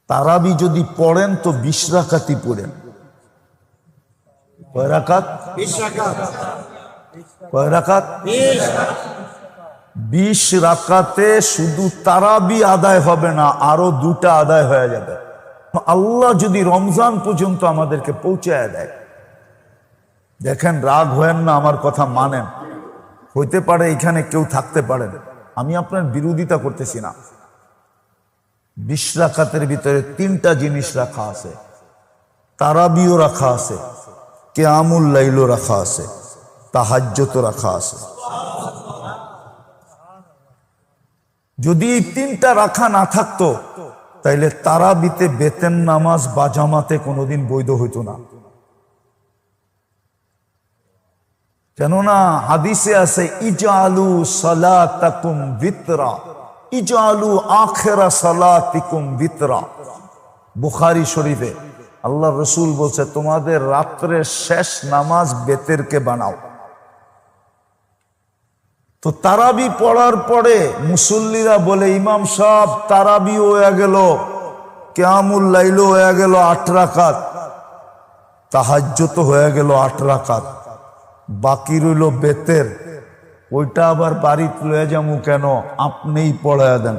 তারাবি যদি পড়েন তো 20 রাকাতই পড়েন। কয় রাকাত? 20 রাকাত। কয় রাকাত? 20 রাকাতে শুধু তারাবি আদায় হবে না, আরো 2টা আদায় হয়ে যাবে। আল্লাহ যদি রমজান পর্যন্ত আমাদেরকে পৌঁছায় দেয়, দেখেন রাগ হয়েন না, আমার কথা মানেন। হইতে পারে এখানে কেউ থাকতে পারেন, আমি আপনার বিরোধিতা করতেছি না। 20 রাকাতের ভিতরে 3টা জিনিস রাখা আছে, তারাবিও রাখা আছে, কিয়ামুল লাইলও রাখা আছে, তাহাজ্জুদও রাখা আছে। যদি এই 3টা রাখা না থাকতো তাইলে তারাবিতে বেতেন নামাজ বা জামাতে কোনোদিন বৈধ হইতো না। কেননা হাদিসে আছে ইজআলু সালাতাকুম বিতরা, ইজআলু আখিরা সালাতিকুম বিতরা। বুখারী শরীফে আল্লাহ রসুল বলছে তোমাদের রাত্রের শেষ নামাজ বেতেরকে বানাও। তো তারাবি পড়ার পরে মুসল্লিরা বলে ইমাম সাহেব তারাবি হয়ে গেল, কিয়ামুল লাইল হয়ে গেল 8 রাকাত, তাহাজ্জুদ হয়ে গেল 8 রাকাত, বাকি রইল বেতের, ওইটা আবার বাড়িতে লয়ে যাবো কেন? আপনিই পড়ায়া দেন।